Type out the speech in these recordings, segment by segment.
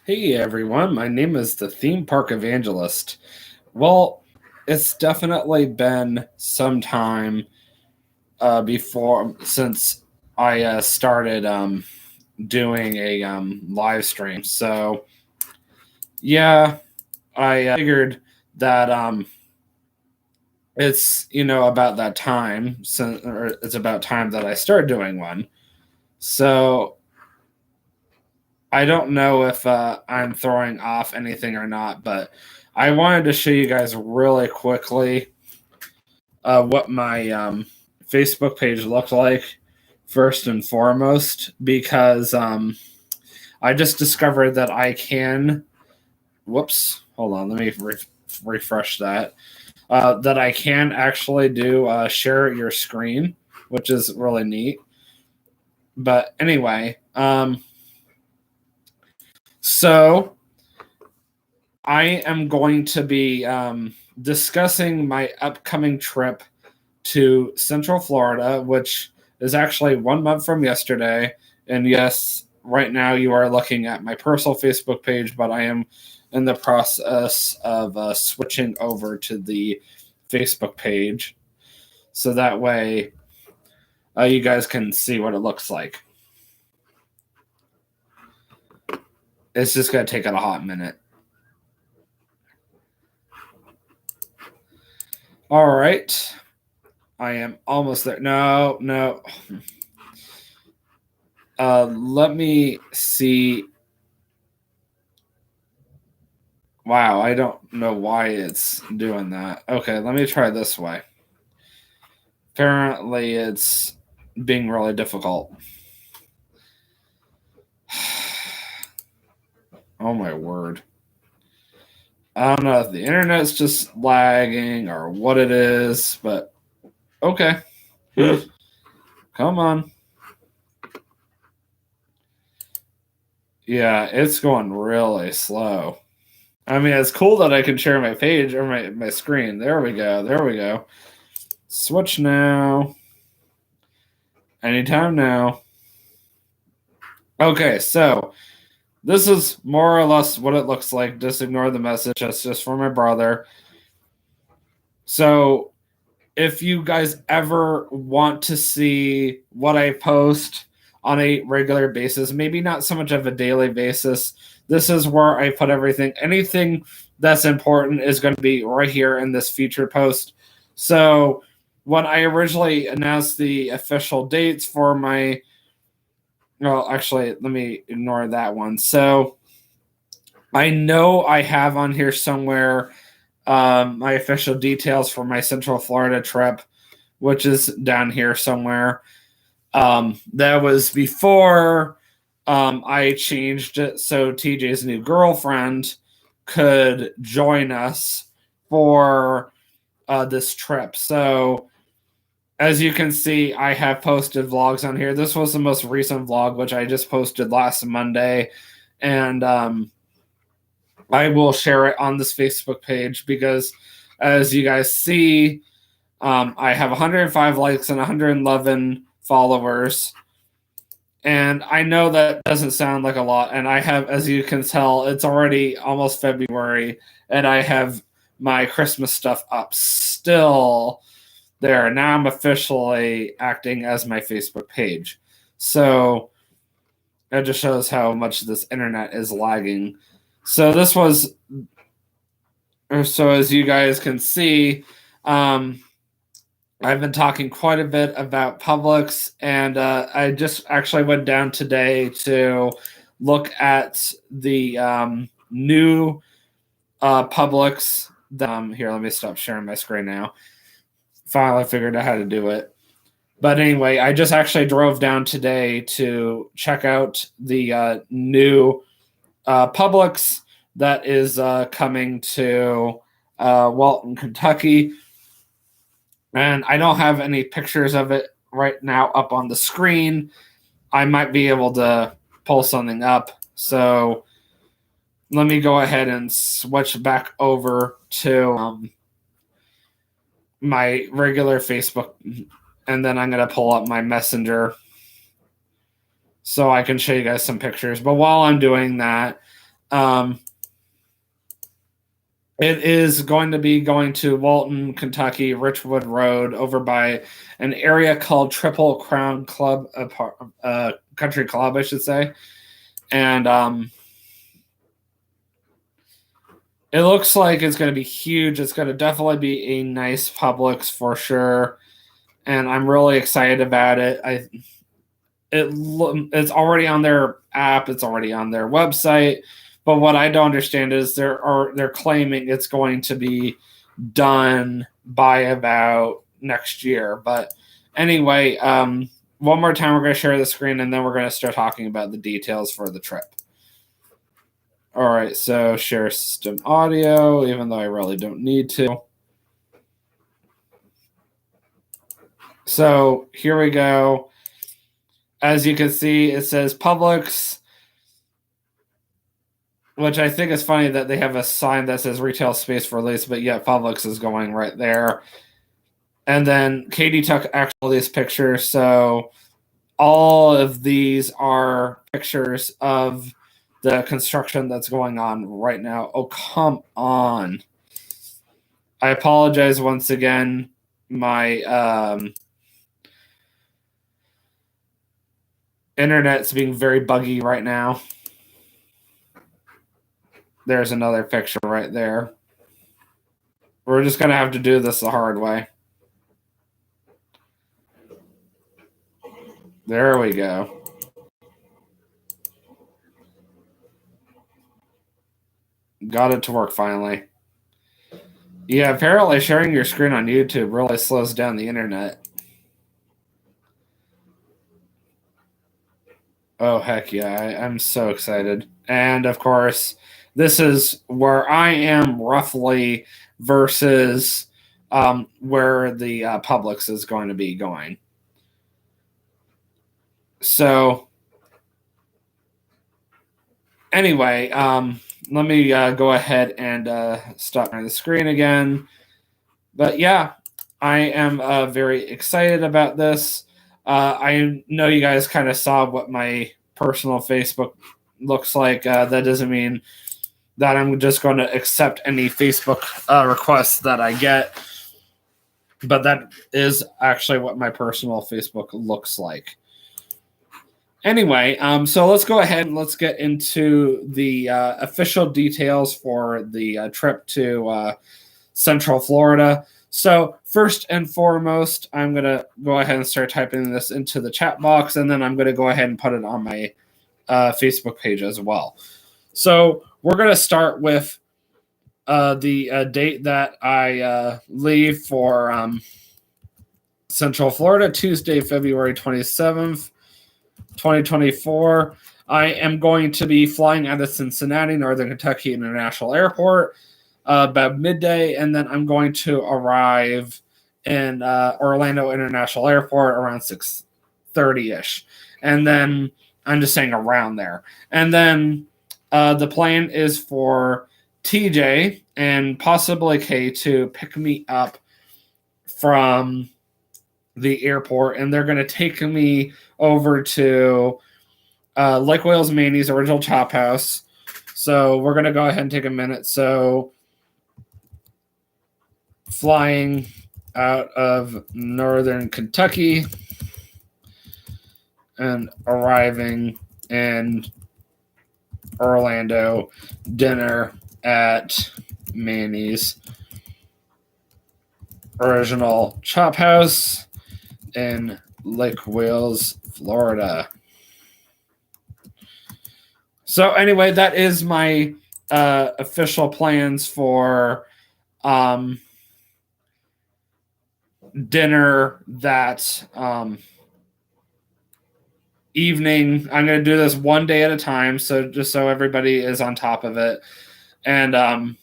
Hey everyone, my name is the Theme Park Evangelist. Well, it's definitely been some time before since I started doing a live stream. So yeah, I figured that it's about that time, or it's about time that I start doing one. So I don't know if I'm throwing off anything or not, but I wanted to show you guys really quickly what my Facebook page looked like first and foremost, because I just discovered that I can. Whoops, hold on, let me refresh that. That I can actually do share your screen, which is really neat. But anyway, so I am going to be discussing my upcoming trip to Central Florida, which is actually 1 month from yesterday. And yes, right now you are looking at my personal Facebook page, but I am in the process of switching over to the Facebook page. So that way you guys can see what it looks like. It's just going to take a hot minute. All right. I am almost there. No. Let me see. Wow, I don't know why it's doing that. Okay, let me try this way. Apparently, it's being really difficult. Oh my word. I don't know if the internet's just lagging or what it is, but okay. Come on. Yeah, it's going really slow. I mean, it's cool that I can share my page or my screen. There we go. Switch now. Anytime now. Okay, so this is more or less what it looks like. Just ignore the message. That's just for my brother. So if you guys ever want to see what I post on a regular basis, maybe not so much of a daily basis, this is where I put everything. Anything that's important is going to be right here in this featured post. So when I originally announced the official dates for my, well, actually, let me ignore that one. So I know I have on here somewhere my official details for my Central Florida trip, which is down here somewhere. That was before I changed it so TJ's new girlfriend could join us for this trip. So, as you can see, I have posted vlogs on here. This was the most recent vlog, which I just posted last Monday. And I will share it on this Facebook page because, as you guys see, I have 105 likes and 111 followers. And I know that doesn't sound like a lot. And I have, as you can tell, it's already almost February, and I have my Christmas stuff up still there. Now I'm officially acting as my Facebook page. So it just shows how much this internet is lagging. So this was, so as you guys can see, I've been talking quite a bit about Publix, and I just actually went down today to look at the new Publix. Here, let me stop sharing my screen now. Finally figured out how to do it. But anyway, I just actually drove down today to check out the new Publix that is coming to Walton, Kentucky. And I don't have any pictures of it right now up on the screen. I might be able to pull something up. So let me go ahead and switch back over to my regular Facebook, and then I'm going to pull up my Messenger so I can show you guys some pictures. But while I'm doing that, It is going to be going to Walton, Kentucky, Richwood Road, over by an area called Triple Crown Club, Country Club, I should say. And it looks like it's going to be huge. It's going to definitely be a nice Publix for sure. And I'm really excited about it. It's already on their app. It's already on their website. But what I don't understand is they're claiming it's going to be done by about next year. But anyway, one more time we're going to share the screen, and then we're going to start talking about the details for the trip. All right, so share system audio, even though I really don't need to. So here we go. As you can see, it says Publix, which I think is funny that they have a sign that says retail space for lease, but yet Publix is going right there. And then Katie took actually these pictures. So all of these are pictures of the construction that's going on right now. Oh, come on. I apologize once again. My internet's being very buggy right now. There's another picture right there. We're just going to have to do this the hard way. There we go. Got it to work finally. Yeah, apparently sharing your screen on YouTube really slows down the internet. Oh, heck yeah. I'm so excited. And, of course, this is where I am roughly versus where the Publix is going to be going. So, anyway, let me go ahead and stop the screen again. But yeah, I am very excited about this. I know you guys kind of saw what my personal Facebook looks like. That doesn't mean that I'm just going to accept any Facebook requests that I get. But that is actually what my personal Facebook looks like. Anyway, so let's go ahead and let's get into the official details for the trip to Central Florida. So first and foremost, I'm going to go ahead and start typing this into the chat box, and then I'm going to go ahead and put it on my Facebook page as well. So we're going to start with the date that I leave for Central Florida, Tuesday, February 27th. 2024. I am going to be flying out of Cincinnati, Northern Kentucky International Airport about midday, and then I'm going to arrive in Orlando International Airport around 6:30ish. And then I'm just saying around there. And then the plan is for TJ and possibly Kay to pick me up from the airport, and they're going to take me over to Lake Wales Manny's Original Chop House. So we're going to go ahead and take a minute. So flying out of Northern Kentucky and arriving in Orlando, dinner at Manny's Original Chop House in Lake Wales, Florida. So anyway, that is my official plans for dinner that evening. I'm going to do this one day at a time, so just so everybody is on top of it. And I'm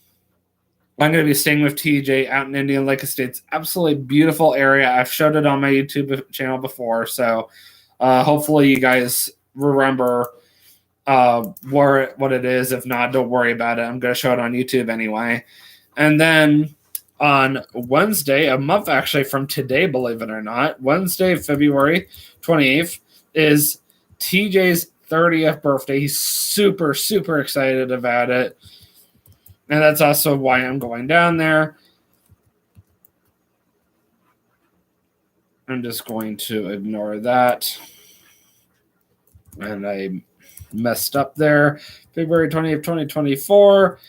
going to be staying with TJ out in Indian Lake Estates. Absolutely beautiful area. I've showed it on my YouTube channel before, so hopefully you guys remember what it is. If not, don't worry about it. I'm going to show it on YouTube anyway. And then on Wednesday, a month actually from today, believe it or not, Wednesday, February 28th, is TJ's 30th birthday. He's super, super excited about it. And that's also why I'm going down there. I'm just going to ignore that. And I messed up there. February 20th, 2024.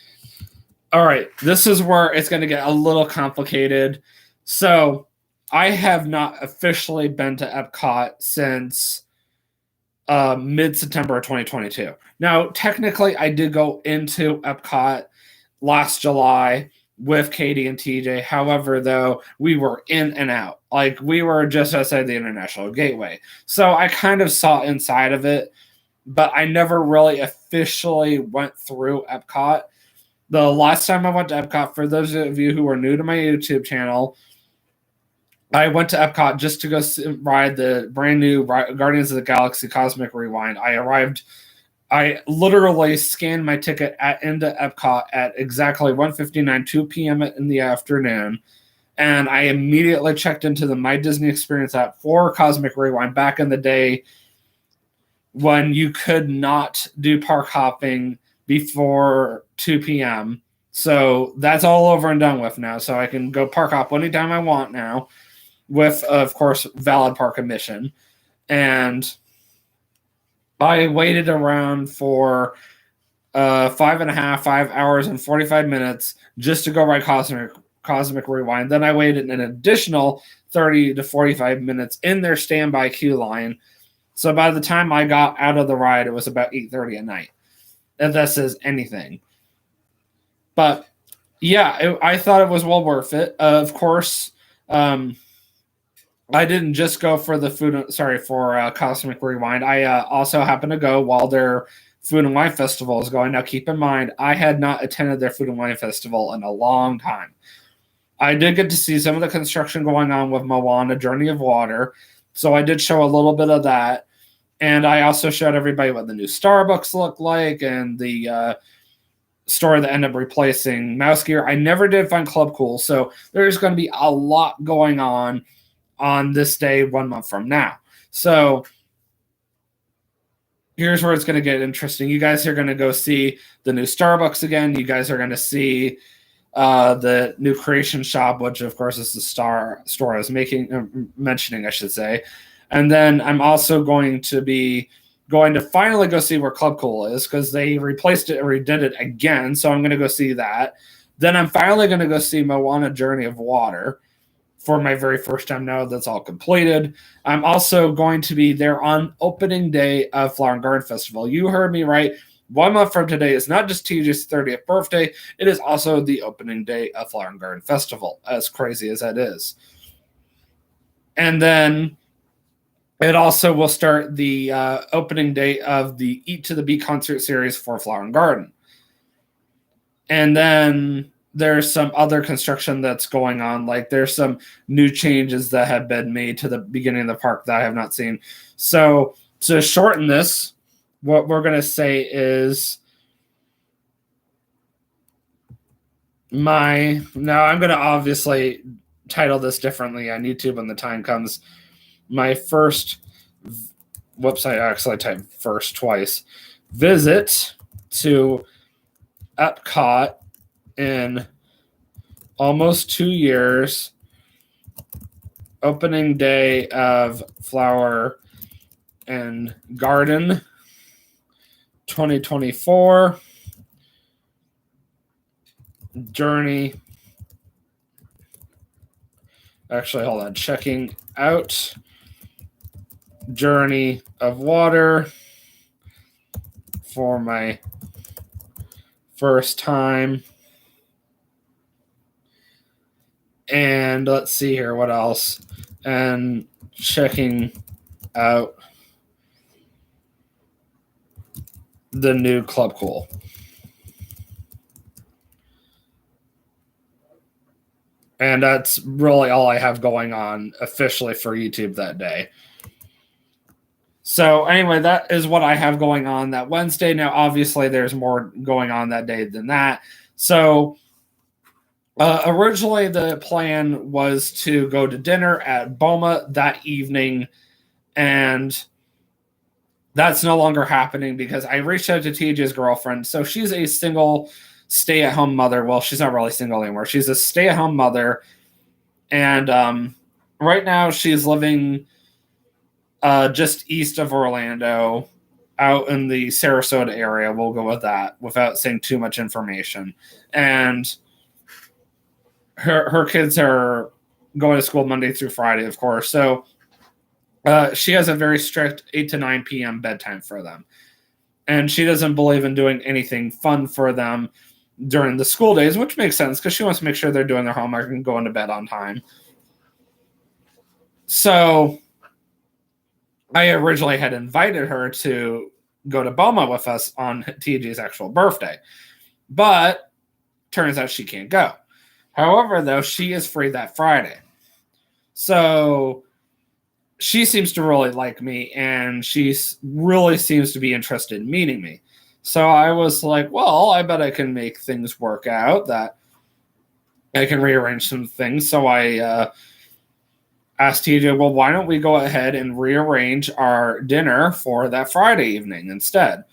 All right, this is where it's going to get a little complicated. So I have not officially been to Epcot since mid-September of 2022. Now, technically, I did go into Epcot last July with Katie and TJ. However, though, we were in and out. Like, we were just outside the International Gateway. So I kind of saw inside of it, but I never really officially went through Epcot. The last time I went to Epcot, for those of you who are new to my YouTube channel, I went to Epcot just to go ride the brand new Guardians of the Galaxy Cosmic Rewind. I literally scanned my ticket into Epcot at exactly 1:59, 2 p.m. in the afternoon, and I immediately checked into the My Disney Experience app for Cosmic Rewind back in the day when you could not do park hopping before 2 p.m. So that's all over and done with now. So I can go park hop anytime I want now with, of course, valid park admission. And I waited around for 5 hours and 45 minutes just to go ride Cosmic Rewind. Then I waited an additional 30 to 45 minutes in their standby queue line. So by the time I got out of the ride, it was about 8:30 at night. If that says anything. But yeah, I thought it was well worth it. Of course, I didn't just go for the for Cosmic Rewind. I also happened to go while their Food and Wine Festival is going. Now, keep in mind, I had not attended their Food and Wine Festival in a long time. I did get to see some of the construction going on with Moana, Journey of Water. So I did show a little bit of that. And I also showed everybody what the new Starbucks looked like and the store that ended up replacing Mouse Gear. I never did find Club Cool, so there's going to be a lot going on this day 1 month from now. So here's where it's going to get interesting. You guys are going to go see the new Starbucks again. You guys are going to see the new Creation Shop, which of course is the store I was mentioning, I should say. And then I'm also going to finally go see where Club Cool is because they replaced it and redid it again. So I'm going to go see that. Then I'm finally going to go see Moana Journey of Water for my very first time now that's all completed. I'm also going to be there on opening day of Flower and Garden Festival. You heard me right. 1 month from today is not just TJ's 30th birthday. It is also the opening day of Flower and Garden Festival, as crazy as that is. And then it also will start the opening day of the Eat to the Beat concert series for Flower and Garden. And then there's some other construction that's going on. Like there's some new changes that have been made to the beginning of the park that I have not seen. So to shorten this, what we're going to say is now I'm going to obviously title this differently on YouTube when the time comes. My first, I actually typed first twice, visit to Epcot in almost 2 years, opening day of Flower and Garden 2024, journey. Actually, hold on. Checking out Journey of Water for my first time. And let's see here, what else? And checking out the new Club Cool. And that's really all I have going on officially for YouTube that day. So anyway, that is what I have going on that Wednesday. Now, obviously, there's more going on that day than that. So originally, the plan was to go to dinner at Boma that evening. And that's no longer happening because I reached out to TJ's girlfriend. So she's a single stay-at-home mother. Well, she's not really single anymore. She's a stay-at-home mother. And right now she's living just east of Orlando, out in the Sarasota area. We'll go with that without saying too much information. And her kids are going to school Monday through Friday, of course. So she has a very strict 8 to 9 p.m. bedtime for them. And she doesn't believe in doing anything fun for them during the school days, which makes sense because she wants to make sure they're doing their homework and going to bed on time. So I originally had invited her to go to Boma with us on TJ's actual birthday. But turns out she can't go. However, though, she is free that Friday. So she seems to really like me, and she really seems to be interested in meeting me. So I was like, well, I bet I can make things work out, that I can rearrange some things. So I asked TJ, well, why don't we go ahead and rearrange our dinner for that Friday evening instead?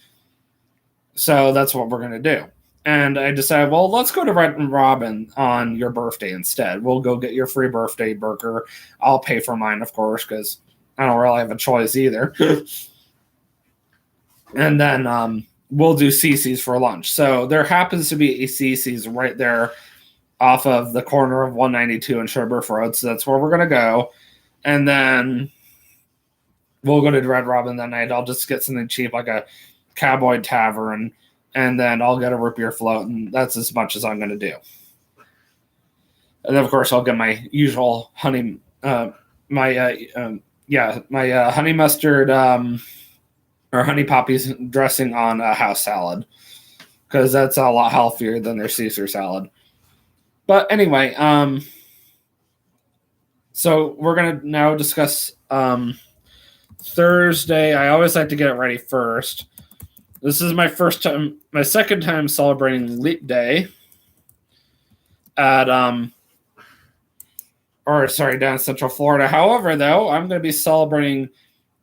So that's what we're going to do. And I decided, well, let's go to Red Robin on your birthday instead. We'll go get your free birthday burger. I'll pay for mine, of course, because I don't really have a choice either. And then we'll do Cece's for lunch. So there happens to be a Cece's right there off of the corner of 192 and Sherbrooke Road. So that's where we're going to go. And then we'll go to Red Robin that night. I'll just get something cheap, like a Cowboy Tavern. And then I'll get a root beer float, and that's as much as I'm going to do. And then, of course, I'll get my usual honey, honey mustard or honey poppies dressing on a house salad, because that's a lot healthier than their Caesar salad. But anyway, so we're going to now discuss Thursday. I always like to get it ready first. This is my second time celebrating Leap Day at down in Central Florida. However, though, I'm going to be celebrating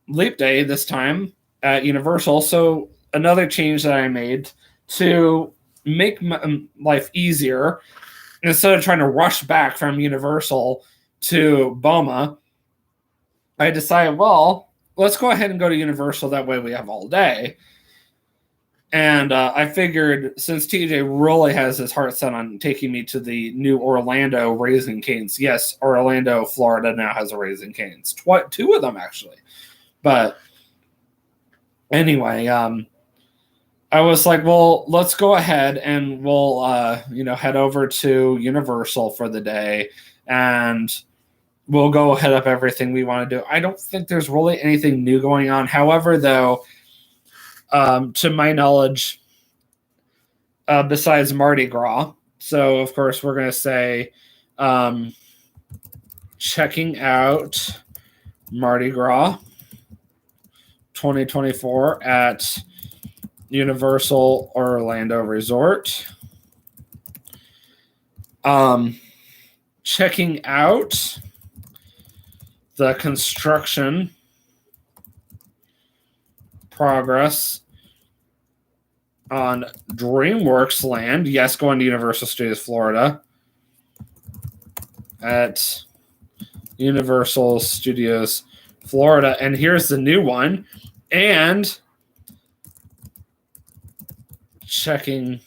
Leap Day this time at Universal. So another change that I made to make my life easier, instead of trying to rush back from Universal to Boma, I decided, well, let's go ahead and go to Universal. That way we have all day. And I figured, since TJ really has his heart set on taking me to the new Orlando Raising Cane's. Yes, Orlando, Florida now has a Raising Cane's. Two of them, actually. But anyway, I was like, well, let's go ahead and we'll, head over to Universal for the day. And we'll go head up everything we want to do. I don't think there's really anything new going on. However, though, to my knowledge, besides Mardi Gras. So, of course, we're going to say checking out Mardi Gras 2024 at Universal Orlando Resort. Checking out the construction progress on DreamWorks Land. Yes, going to Universal Studios Florida at Universal Studios Florida. And here's the new one. And checking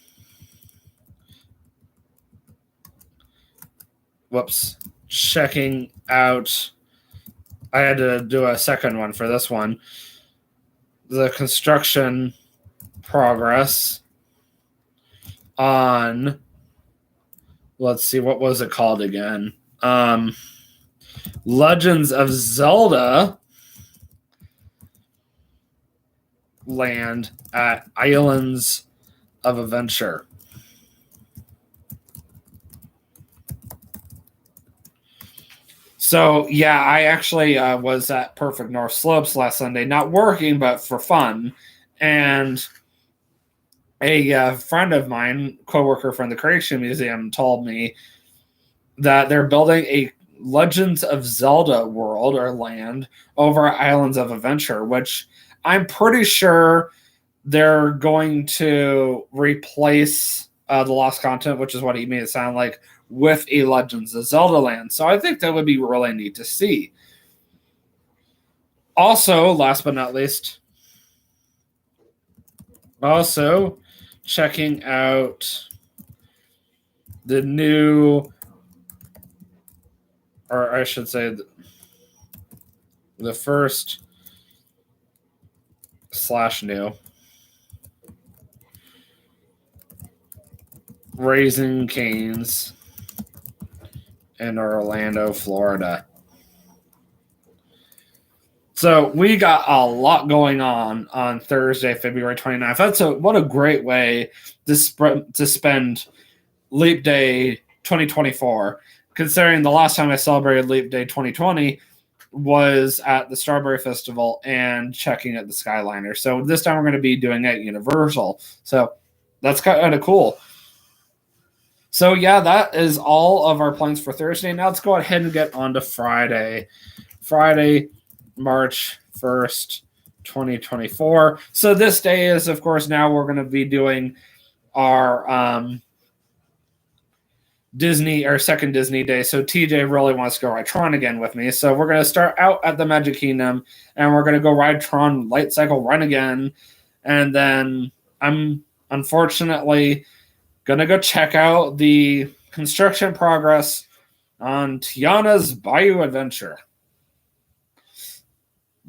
out, I had to do a second one for this one, the construction progress on, let's see, what was it called again? Legends of Zelda Land at Islands of Adventure. So, yeah, I actually was at Perfect North Slopes last Sunday, not working, but for fun. And a friend of mine, coworker from the Creation Museum, told me that they're building a Legends of Zelda world or land over Islands of Adventure, which I'm pretty sure they're going to replace the lost content, which is what he made it sound like, with a Legends of Zelda land. So I think that would be really neat to see. Also, last but not least, also checking out the new, or I should say, the first / new Raising Cane's in Orlando, Florida. So we got a lot going on Thursday, February 29th. What a great way to spend Leap Day 2024, considering the last time I celebrated Leap Day 2020 was at the Strawberry Festival and checking at the Skyliner. So this time we're going to be doing it at Universal. So that's kind of cool. So yeah, that is all of our plans for Thursday. Now let's go ahead and get on to Friday. Friday, March 1st, 2024. So this day is, of course, now we're going to be doing our second Disney day. So TJ really wants to go ride Tron again with me. So we're going to start out at the Magic Kingdom and we're going to go ride Tron Light Cycle Run again. And then I'm unfortunately going to go check out the construction progress on Tiana's Bayou Adventure.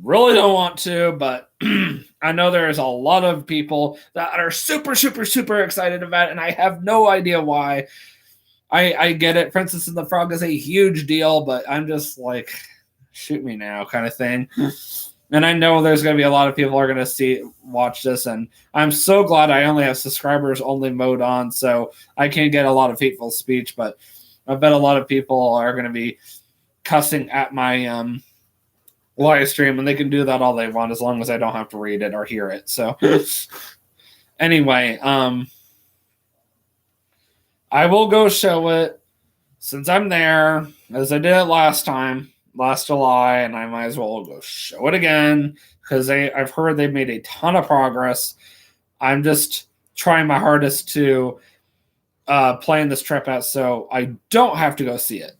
Really don't want to, but I know there's a lot of people that are super, super, super excited about it, and I have no idea why. I get it. Princess and the Frog is a huge deal, but I'm just like, shoot me now kind of thing. And I know there's going to be a lot of people are going to watch this, and I'm so glad I only have subscribers only mode on, so I can't get a lot of hateful speech, but I bet a lot of people are going to be cussing at my live stream, and they can do that all they want as long as I don't have to read it or hear it. So anyway, I will go show it since I'm there, as I did it last July, and I might as well go show it again because I've heard they've made a ton of progress. I'm just trying my hardest to plan this trip out so I don't have to go see it.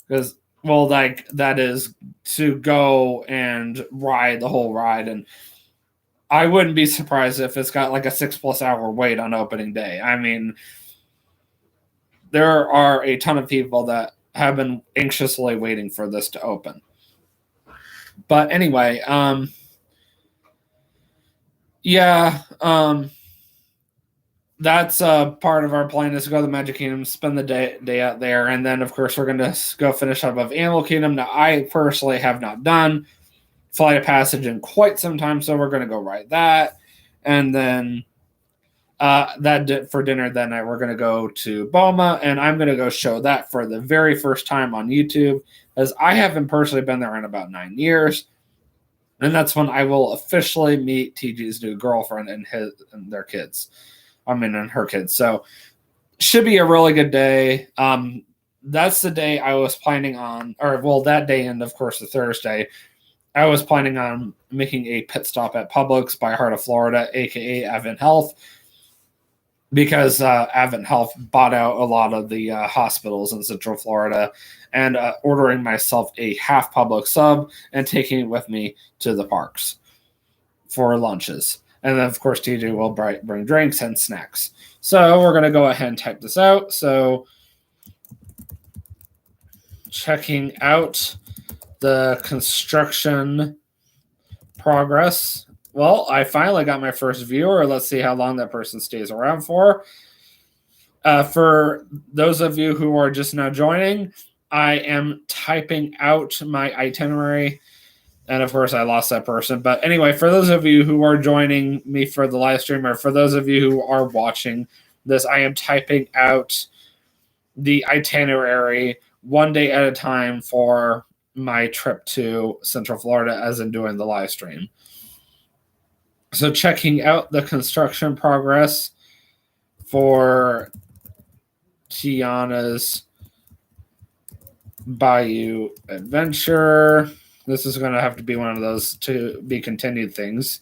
Because, well, like, that is to go and ride the whole ride, and I wouldn't be surprised if it's got like a 6+ hour wait on opening day. I mean, there are a ton of people that have been anxiously waiting for this to open. But anyway, that's part of our plan is to go to the Magic Kingdom, spend the day out there, and then, of course, we're going to go finish up of Animal Kingdom. Now, I personally have not done Flight of Passage in quite some time, so we're going to go ride that. And then for dinner that night, we're going to go to Boma, and I'm going to go show that for the very first time on YouTube, as I haven't personally been there in about 9 years. And that's when I will officially meet TG's new girlfriend and their kids. And her kids. So should be a really good day. That's the day I was planning on, that day, and of course the Thursday, I was planning on making a pit stop at Publix by Heart of Florida, aka Advent Health, because Advent Health bought out a lot of the hospitals in Central Florida, and ordering myself a half Publix sub and taking it with me to the parks for lunches. And then, of course, TJ will bring drinks and snacks. So we're going to go ahead and type this out. So checking out the construction progress. Well, I finally got my first viewer. Let's see how long that person stays around for. For those of you who are just now joining, I am typing out my itinerary. And of course, I lost that person. But anyway, for those of you who are joining me for the live stream, or for those of you who are watching this, I am typing out the itinerary one day at a time for my trip to Central Florida, as in doing the live stream. So checking out the construction progress for Tiana's Bayou Adventure. This is going to have to be one of those to be continued things.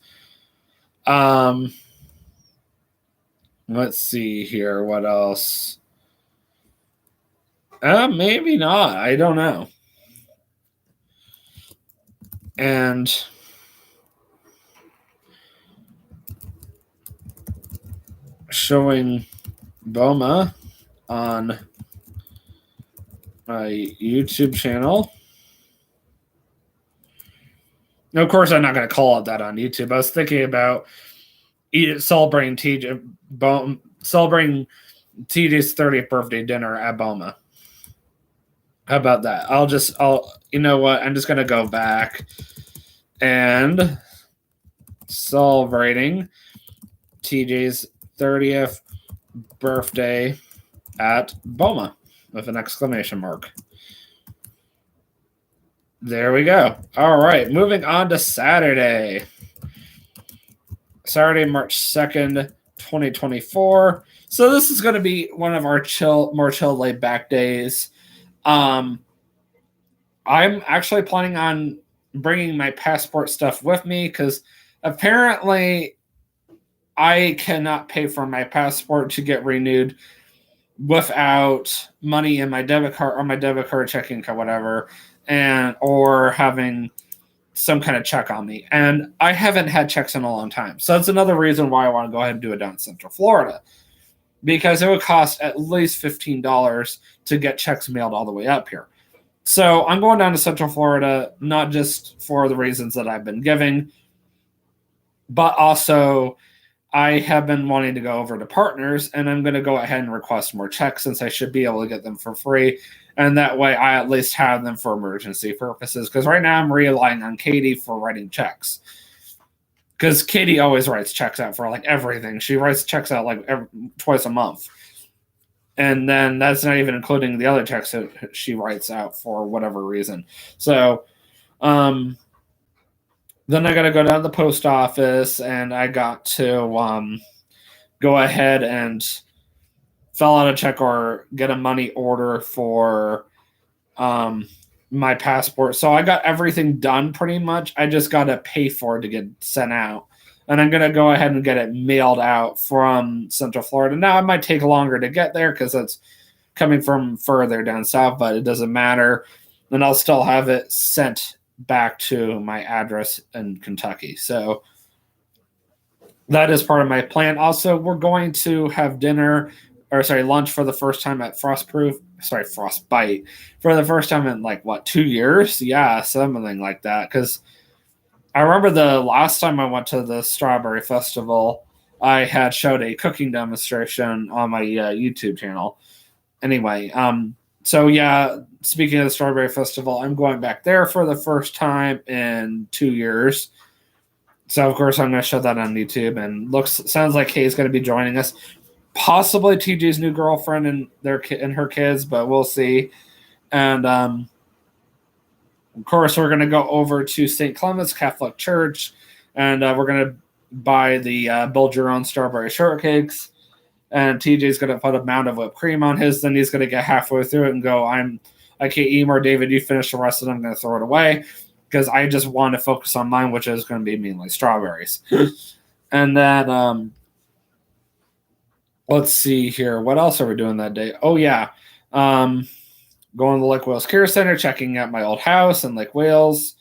Let's see here. What else? Maybe not. I don't know. And showing Boma on my YouTube channel. Now, of course, I'm not going to call it that on YouTube. I was thinking about celebrating TJ's 30th birthday dinner at Boma. How about that? You know what? I'm just going to go back and celebrating TJ's 30th birthday at Boma with an exclamation mark. There we go. All right, moving on to Saturday. Saturday, March 2nd, 2024. So this is going to be one of our more chill, laid back days. I'm actually planning on bringing my passport stuff with me because apparently I cannot pay for my passport to get renewed without money in my debit card or my debit card, checking account, whatever, or having some kind of check on me. And I haven't had checks in a long time. So that's another reason why I want to go ahead and do it down in Central Florida, because it would cost at least $15 to get checks mailed all the way up here. So I'm going down to Central Florida, not just for the reasons that I've been giving, but also I have been wanting to go over to Partners, and I'm going to go ahead and request more checks since I should be able to get them for free. And that way I at least have them for emergency purposes. Because right now I'm relying on Katie for writing checks. Because Katie always writes checks out for like everything. She writes checks out like twice a month. And then that's not even including the other checks that she writes out for whatever reason. So then I got to go down to the post office, and I got to go ahead and fill out a check or get a money order for my passport. So I got everything done pretty much. I just got to pay for it to get sent out. And I'm going to go ahead and get it mailed out from Central Florida. Now, it might take longer to get there because it's coming from further down south, but it doesn't matter. And I'll still have it sent back to my address in Kentucky. So that is part of my plan. Also, we're going to have lunch for the first time at Frostbite for the first time in 2 years? Yeah, something like that. Because I remember the last time I went to the Strawberry Festival, I had showed a cooking demonstration on my YouTube channel. Anyway, so yeah, speaking of the Strawberry Festival, I'm going back there for the first time in 2 years. So of course I'm going to show that on YouTube, and sounds like Kay's going to be joining us. Possibly TJ's new girlfriend and her kids, but we'll see. And of course, we're going to go over to St. Clement's Catholic Church, and we're going to buy the build your own strawberry shortcakes. And TJ's going to put a mound of whipped cream on his. Then he's going to get halfway through it and go, I can't eat more. David, you finish the rest of it. I'm going to throw it away because I just want to focus on mine, which is going to be mainly strawberries. And then let's see here. What else are we doing that day? Oh, yeah. Going to the Lake Wales Care Center, checking out my old house in Lake Wales.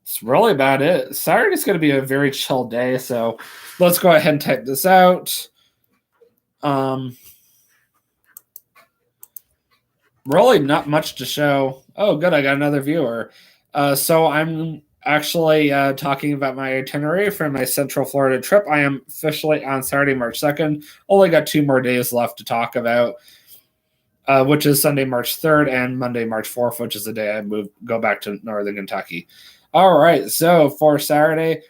It's really about it. Saturday's going to be a very chill day, so let's go ahead and type this out. Really not much to show. Oh, good. I got another viewer. So I'm actually talking about my itinerary for my Central Florida trip. I am officially on Saturday, March 2nd. Only got 2 more days left to talk about, which is Sunday, March 3rd and Monday, March 4th, which is the day I go back to Northern Kentucky. All right. So for Saturday,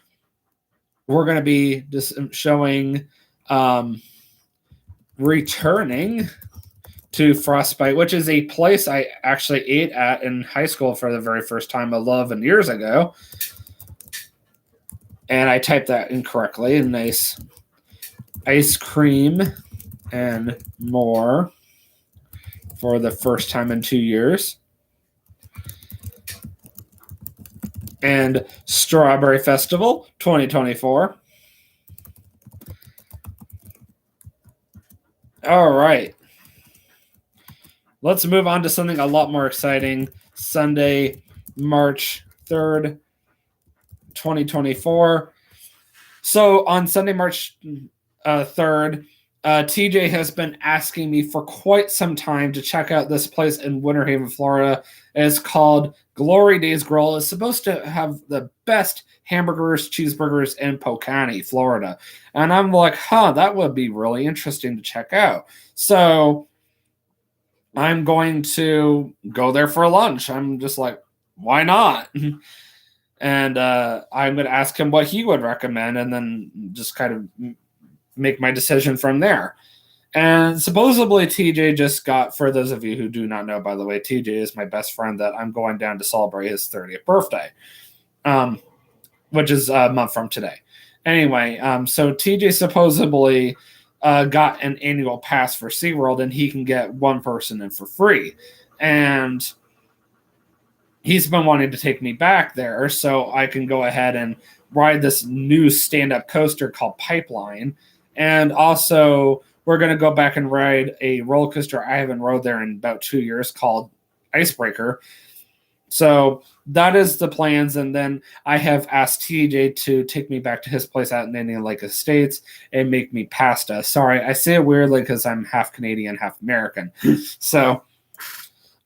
we're going to be just showing returning to Frostbite, which is a place I actually ate at in high school for the very first time 11 years ago. And I typed that incorrectly. Nice ice cream and more for the first time in 2 years. and Strawberry Festival 2024. All right. Let's move on to something a lot more exciting. Sunday, March 3rd, 2024. So on Sunday, March 3rd, TJ has been asking me for quite some time to check out this place in Winter Haven, Florida. It's called Glory Days Grill. It's supposed to have the best hamburgers, cheeseburgers in Pocani, Florida. And I'm like, that would be really interesting to check out. So I'm going to go there for lunch. I'm just like, why not? And I'm going to ask him what he would recommend and then just kind of make my decision from there. And supposedly TJ just got, for those of you who do not know, by the way, TJ is my best friend that I'm going down to celebrate his 30th birthday, which is a month from today. Anyway, so TJ supposedly got an annual pass for SeaWorld, and he can get one person in for free. And he's been wanting to take me back there so I can go ahead and ride this new stand-up coaster called Pipeline. And also, we're going to go back and ride a roller coaster I haven't rode there in about 2 years called Icebreaker. So that is the plans. And then I have asked TJ to take me back to his place out in Indian Lake Estates and make me pasta. Sorry, I say it weirdly because I'm half Canadian, half American. So,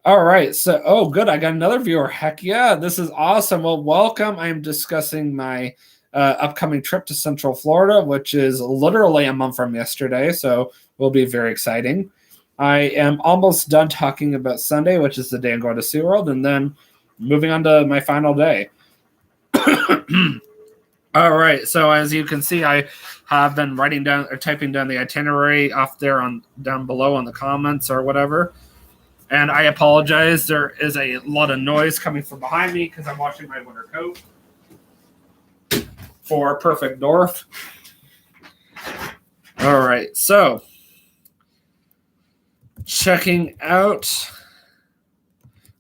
all right. So, oh, good. I got another viewer. Heck yeah. This is awesome. Well, welcome. I'm discussing my upcoming trip to Central Florida, which is literally a month from yesterday. So will be very exciting. I am almost done talking about Sunday, which is the day I'm going to SeaWorld, and then moving on to my final day. All right. So as you can see, I have been writing down or typing down the itinerary off there on down below on the comments or whatever. And I apologize. There is a lot of noise coming from behind me because I'm washing my winter coat for Perfect North. All right. So checking out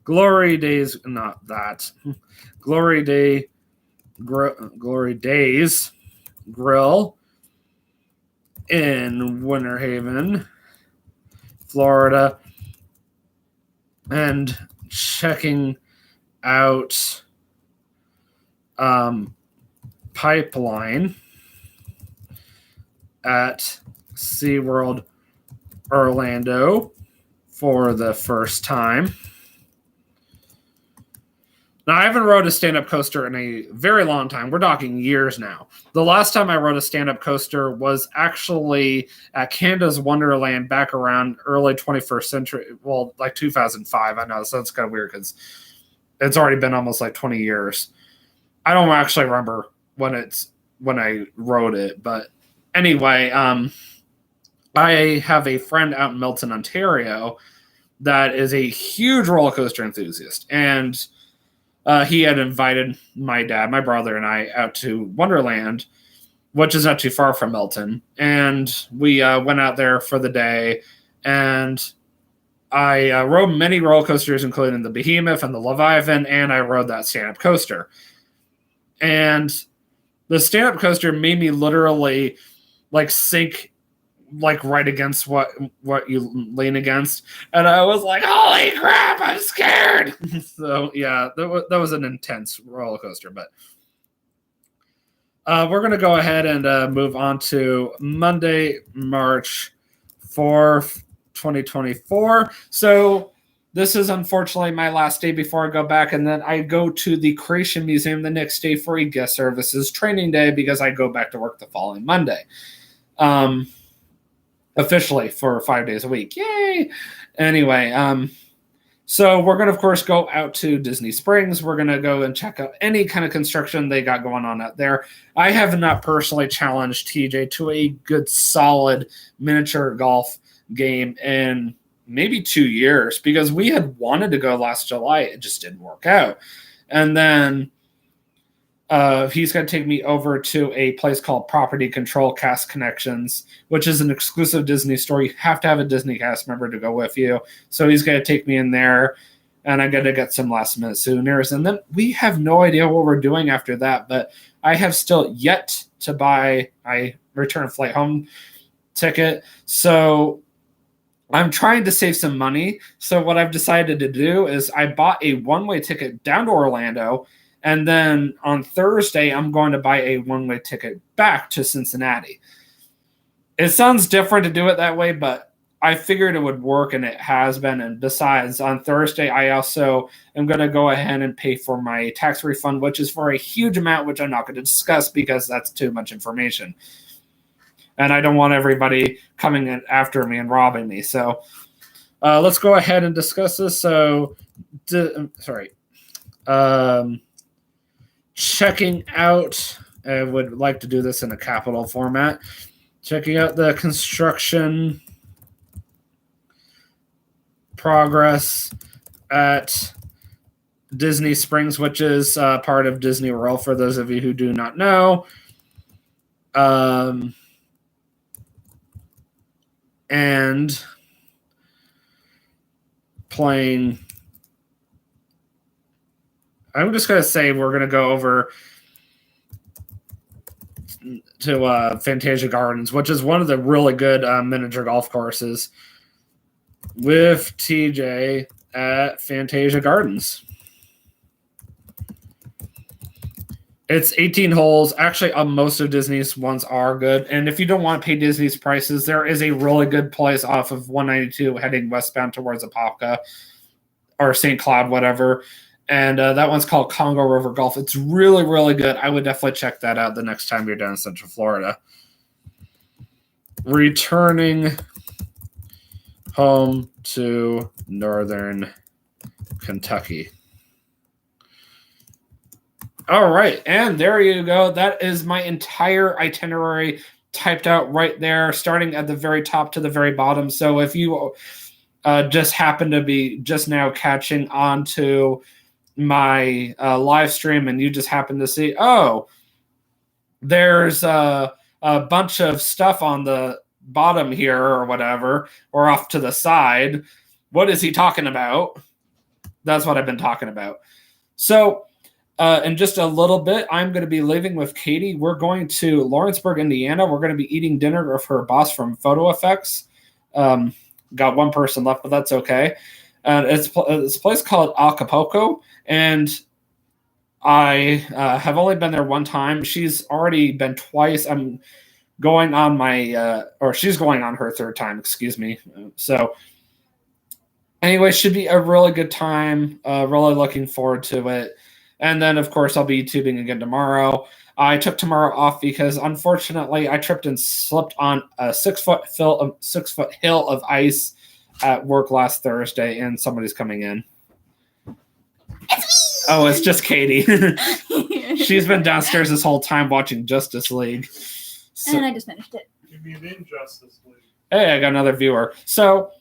Glory Days, not that. Glory Days Grill in Winter Haven, Florida, and checking out Pipeline at SeaWorld Orlando for the first time. Now, I haven't rode a stand-up coaster in a very long time. We're talking years now. The last time I rode a stand-up coaster was actually at Canada's Wonderland back around early 21st century. Well, like 2005. I know, so that's kind of weird because it's already been almost like 20 years. I don't actually remember when I rode it. But anyway, I have a friend out in Milton, Ontario that is a huge roller coaster enthusiast. And he had invited my dad, my brother, and I out to Wonderland, which is not too far from Milton. And we went out there for the day, and I rode many roller coasters, including the Behemoth and the Leviathan, and I rode that stand-up coaster. And the stand-up coaster made me literally like sink like right against what you lean against, and I was like, holy crap, I'm scared. So yeah, that was an intense roller coaster. But we're going to go ahead and move on to Monday, March 4th, 2024. So this is unfortunately my last day before I go back, and then I go to the Creation Museum the next day for a guest services training day because I go back to work the following Monday. Officially for 5 days a week. Yay! Anyway, so we're going to, of course, go out to Disney Springs. We're going to go and check out any kind of construction they got going on out there. I have not personally challenged TJ to a good, solid miniature golf game in maybe 2 years because we had wanted to go last July. It just didn't work out. And then he's going to take me over to a place called Property Control Cast Connections, which is an exclusive Disney store. You have to have a Disney cast member to go with you. So he's going to take me in there. and I'm going to get some last minute souvenirs. And then we have no idea what we're doing after that, but I have still yet to buy my return flight home ticket. So I'm trying to save some money. So what I've decided to do is I bought a one-way ticket down to Orlando, and then on Thursday, I'm going to buy a one-way ticket back to Cincinnati. It sounds different to do it that way, but I figured it would work, and it has been. And besides, on Thursday, I also am going to go ahead and pay for my tax refund, which is for a huge amount, which I'm not going to discuss because that's too much information. And I don't want everybody coming in after me and robbing me. So let's go ahead and discuss this. So, checking out, I would like to do this in a capital format. Checking out the construction progress at Disney Springs, which is part of Disney World, for those of you who do not know. And playing, I'm just going to say we're going to go over to Fantasia Gardens, which is one of the really good miniature golf courses, with TJ at Fantasia Gardens. It's 18 holes. Actually, most of Disney's ones are good. And if you don't want to pay Disney's prices, there is a really good place off of 192 heading westbound towards Apopka or St. Cloud, whatever. And that one's called Congo River Golf. It's really, really good. I would definitely check that out the next time you're down in Central Florida. Returning home to Northern Kentucky. All right, and there you go. That is my entire itinerary typed out right there, starting at the very top to the very bottom. So if you just happen to be just now catching on to my live stream and you just happen to see, oh, there's a bunch of stuff on the bottom here or whatever, or off to the side. What is he talking about? That's what I've been talking about. So in just a little bit, I'm going to be leaving with Katie. We're going to Lawrenceburg, Indiana. We're going to be eating dinner with her boss from Photo Effects. Got one person left, but that's okay. It's a place called Acapulco, and I have only been there one time. She's already been twice. I'm going on my, or she's going on her third time, excuse me. So anyway, should be a really good time. Really looking forward to it. And then, of course, I'll be YouTubing again tomorrow. I took tomorrow off because, unfortunately, I tripped and slipped on a 6-foot hill of ice at work last Thursday, and somebody's coming in. It's me! Oh, it's just Katie. She's been downstairs this whole time watching Justice League. So, and I just finished it. You mean Injustice League? Hey, I got another viewer. So,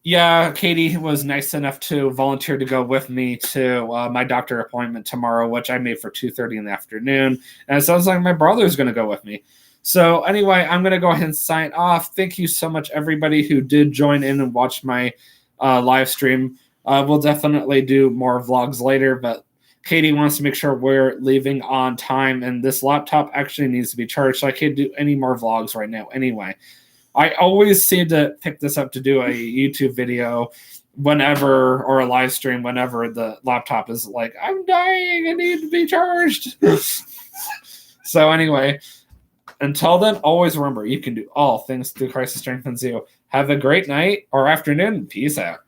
yeah, Katie was nice enough to volunteer to go with me to my doctor appointment tomorrow, which I made for 2:30 in the afternoon. And it sounds like my brother's going to go with me. So anyway, I'm going to go ahead and sign off. Thank you so much, everybody who did join in and watch my live stream. We'll definitely do more vlogs later, but Katie wants to make sure we're leaving on time, and this laptop actually needs to be charged, so I can't do any more vlogs right now anyway. I always seem to pick this up to do a YouTube video whenever, or a live stream whenever the laptop is like, I'm dying, I need to be charged. So anyway, until then, always remember, you can do all things through Christ who strengthens you. Have a great night or afternoon. Peace out.